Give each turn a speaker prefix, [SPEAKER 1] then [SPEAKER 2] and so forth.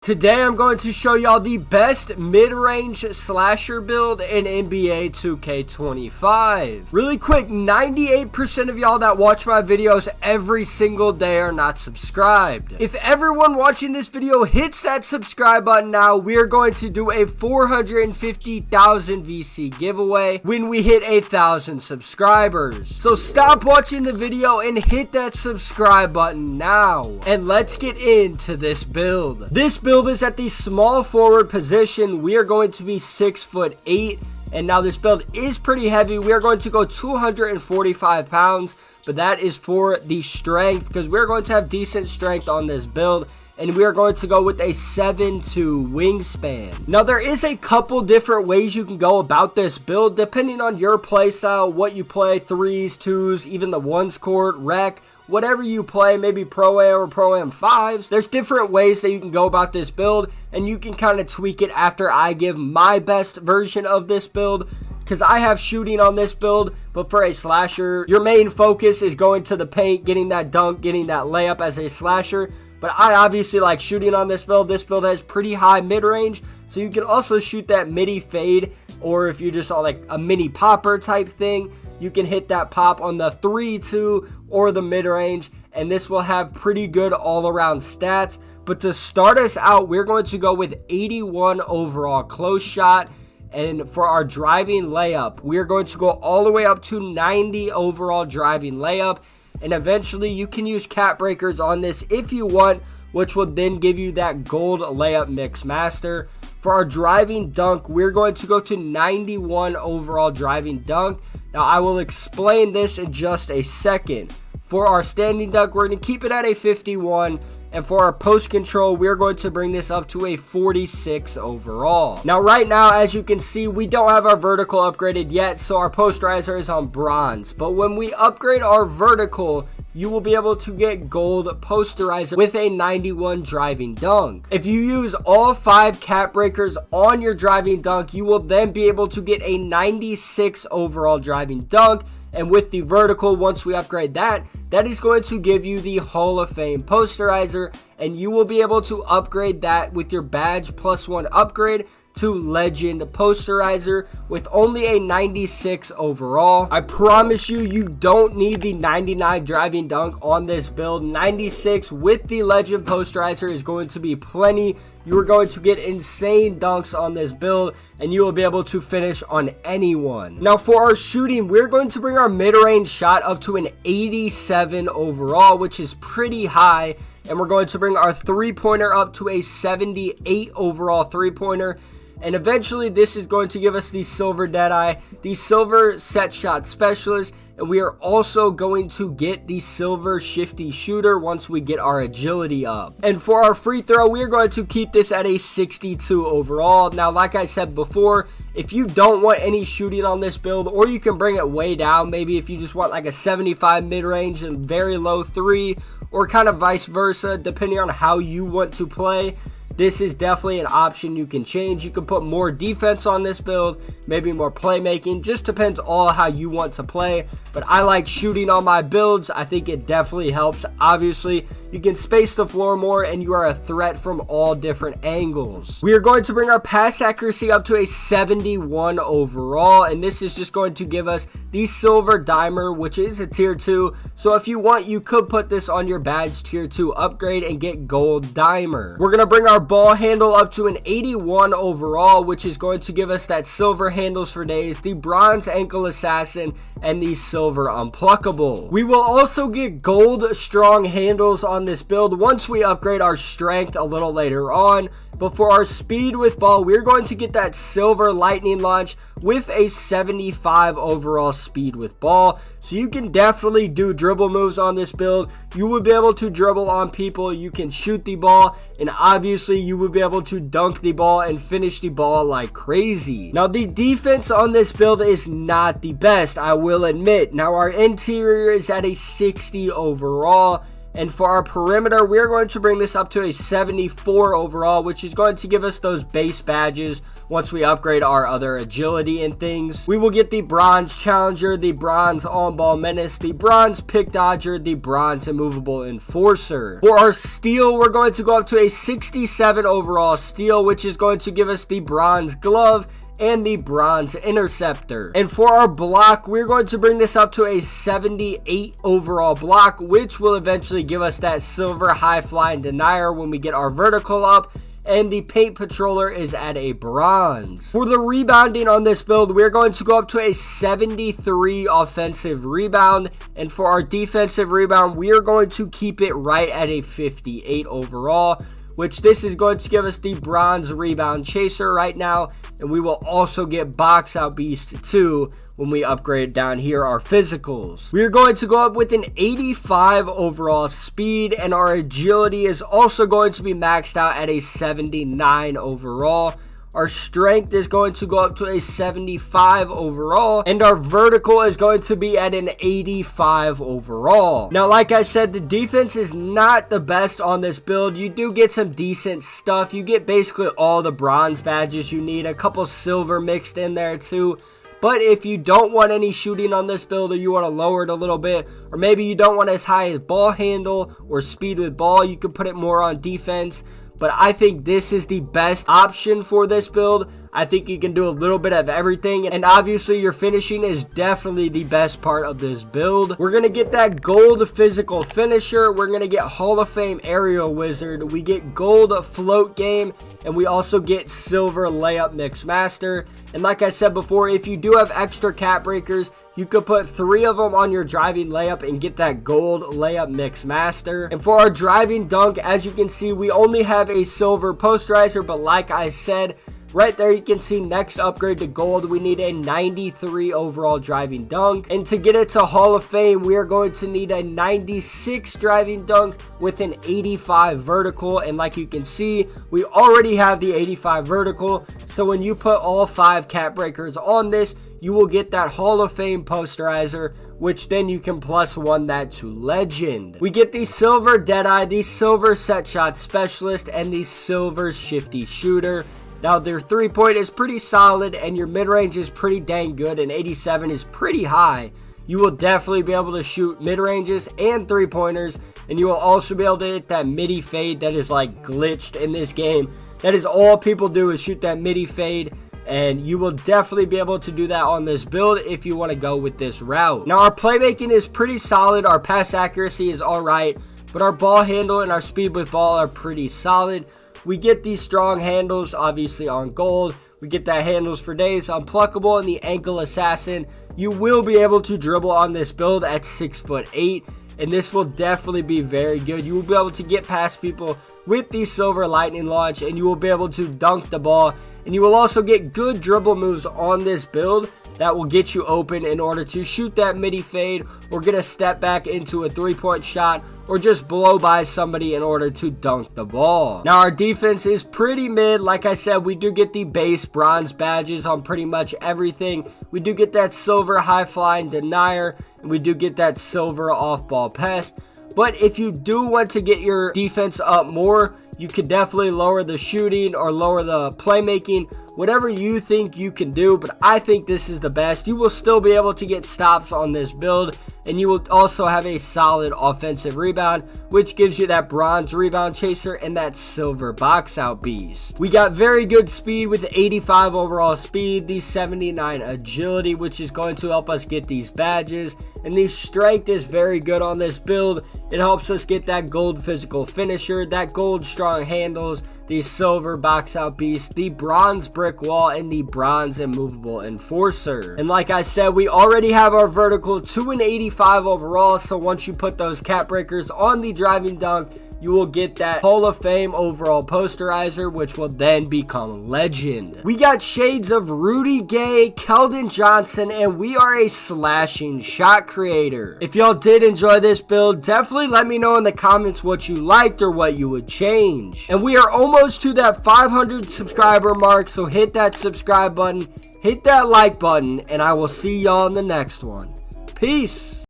[SPEAKER 1] Today I'm going to show y'all the best mid-range slasher build in NBA 2K25. Really quick, 98% of y'all that watch my videos every single day are not subscribed. If everyone watching this video hits that subscribe button now, we are going to do a 450,000 VC giveaway when we hit 1,000 subscribers. So stop watching the video and hit that subscribe button now. And let's get into this build. This build is at the small forward position. We are going to be 6'8", and now this build is pretty heavy. We are going to go 245 pounds, but that is for the strength because we're going to have decent strength on this build. And we are going to go with a 7'2" wingspan. Now, there is a couple different ways you can go about this build, depending on your playstyle, what you play, 3s, 2s, even the 1s court, rec, whatever you play, maybe Pro-Am or Pro-Am 5s. There's different ways that you can go about this build, and you can kind of tweak it after I give my best version of this build. Because I have shooting on this build, but for a slasher, your main focus is going to the paint, getting that dunk, getting that layup as a slasher. But I obviously like shooting on this build. This build has pretty high mid-range, so you can also shoot that midi fade, or if you're just on like a mini popper type thing, you can hit that pop on the 3-2 or the mid-range, and this will have pretty good all-around stats. But to start us out, we're going to go with 81 overall close shot. And for our driving layup, we're going to go all the way up to 90 overall driving layup. And eventually you can use cap breakers on this if you want, which will then give you that gold layup mix master. For our driving dunk, we're going to go to 91 overall driving dunk. Now I will explain this in just a second. For our standing dunk, we're going to keep it at a 51. And for our post control, we're going to bring this up to a 46 overall. Now, right now, as you can see, we don't have our vertical upgraded yet, so our posterizer is on bronze. But when we upgrade our vertical, you will be able to get gold posterizer with a 91 driving dunk. If you use all 5 cap breakers on your driving dunk, you will then be able to get a 96 overall driving dunk. And with the vertical, once we upgrade that, that is going to give you the Hall of Fame posterizer, and you will be able to upgrade that with your badge +1 upgrade to legend posterizer with only a 96 overall. I promise you, you don't need the 99 driving dunk on this build. 96 with the legend posterizer is going to be plenty. You are going to get insane dunks on this build, and you will be able to finish on anyone. Now for our shooting, we're going to bring our mid-range shot up to an 87 overall, which is pretty high. And we're going to bring our three-pointer up to a 78 overall three-pointer. And eventually this is going to give us the silver Deadeye, the silver set shot specialist, and we are also going to get the silver shifty shooter once we get our agility up. And for our free throw, we are going to keep this at a 62 overall. Now, like I said before, if you don't want any shooting on this build, or you can bring it way down, maybe if you just want like a 75 mid-range and very low 3, or kind of vice versa, depending on how you want to play. This is definitely an option you can change. You can put more defense on this build, maybe more playmaking. Just depends all how you want to play. But I like shooting on my builds. I think it definitely helps. Obviously, you can space the floor more, and you are a threat from all different angles. We are going to bring our pass accuracy up to a 71 overall, and this is just going to give us the silver dimer, which is a tier 2. So if you want, you could put this on your badge tier 2 upgrade and get gold dimer. We're going to bring our ball handle up to an 81 overall, which is going to give us that silver handles for days, the bronze ankle assassin, and the silver unpluckable. We will also get gold strong handles on this build once we upgrade our strength a little later on. But for our speed with ball, we're going to get that silver lightning launch with a 75 overall speed with ball. So you can definitely do dribble moves on this build. You will be able to dribble on people, you can shoot the ball, and obviously you will be able to dunk the ball and finish the ball like crazy. Now the defense on this build is not the best, I will admit. Now our interior is at a 60 overall. And for our perimeter, we are going to bring this up to a 74 overall, which is going to give us those base badges once we upgrade our other agility and things. We will get the bronze challenger, the bronze on-ball menace, the bronze pick dodger, the bronze immovable enforcer. For our steal, we're going to go up to a 67 overall steal, which is going to give us the bronze glove and the bronze interceptor. And for our block, we're going to bring this up to a 78 overall block, which will eventually give us that silver high flying denier when we get our vertical up. And the paint patroller is at a bronze. For the rebounding on this build, we're going to go up to a 73 offensive rebound. And for our defensive rebound, we are going to keep it right at a 58 overall, which this is going to give us the bronze rebound chaser right now. And we will also get box out beast too when we upgrade down here our physicals. We are going to go up with an 85 overall speed, and our agility is also going to be maxed out at a 79 overall. Our strength is going to go up to a 75 overall, and our vertical is going to be at an 85 overall. Now, like I said, the defense is not the best on this build. You do get some decent stuff. You get basically all the bronze badges you need, a couple silver mixed in there too. But if you don't want any shooting on this build, or you want to lower it a little bit, or maybe you don't want as high as ball handle or speed with ball, you can put it more on defense. But I think this is the best option for this build. I think you can do a little bit of everything, and obviously your finishing is definitely the best part of this build. We're going to get that gold physical finisher. We're going to get Hall of Fame aerial wizard. We get gold float game, and we also get silver layup mix master. And like I said before, if you do have extra cap breakers, you could put 3 of them on your driving layup and get that gold layup mix master. And for our driving dunk, as you can see, we only have a silver posterizer, but like I said, right there you can see next upgrade to gold, we need a 93 overall driving dunk. And to get it to Hall of Fame, we are going to need a 96 driving dunk with an 85 vertical. And like you can see, we already have the 85 vertical. So when you put all 5 cap breakers on this, you will get that Hall of Fame posterizer, which then you can +1 that to legend. We get the silver Deadeye, the silver set shot specialist, and the silver shifty shooter. Now, their 3-point is pretty solid, and your mid-range is pretty dang good, and 87 is pretty high. You will definitely be able to shoot mid-ranges and 3-pointers, and you will also be able to hit that midi fade that is like glitched in this game. That is all people do, is shoot that midi fade, and you will definitely be able to do that on this build if you want to go with this route. Now, our playmaking is pretty solid, our pass accuracy is alright, but our ball handle and our speed with ball are pretty solid. We get these strong handles, obviously, on gold. We get that handles for days, unpluckable, and the ankle assassin. You will be able to dribble on this build at 6'8", and this will definitely be very good. You will be able to get past people with the silver lightning launch, and you will be able to dunk the ball, and you will also get good dribble moves on this build that will get you open in order to shoot that midi fade, or get a step back into a 3-point shot, or just blow by somebody in order to dunk the ball. Now, our defense is pretty mid. Like I said, we do get the base bronze badges on pretty much everything. We do get that silver high flying denier, and we do get that silver off ball pest. But if you do want to get your defense up more, you could definitely lower the shooting or lower the playmaking, whatever you think you can do. But I think this is the best. You will still be able to get stops on this build, and you will also have a solid offensive rebound, which gives you that bronze rebound chaser and that silver box out beast. We got very good speed with 85 overall speed, the 79 agility, which is going to help us get these badges, and the strength is very good on this build. It helps us get that gold physical finisher, that gold strong handles, the silver box out beast, the bronze brick wall, and the bronze immovable enforcer. And like I said, we already have our vertical to an 85 overall, so once you put those cap breakers on the driving dunk, you will get that Hall of Fame overall posterizer, which will then become legend. We got shades of Rudy Gay, Keldon Johnson, and we are a slashing shot creator. If y'all did enjoy this build, definitely let me know in the comments what you liked or what you would change. And we are almost to that 500 subscriber mark, so hit that subscribe button, hit that like button, and I will see y'all in the next one. Peace.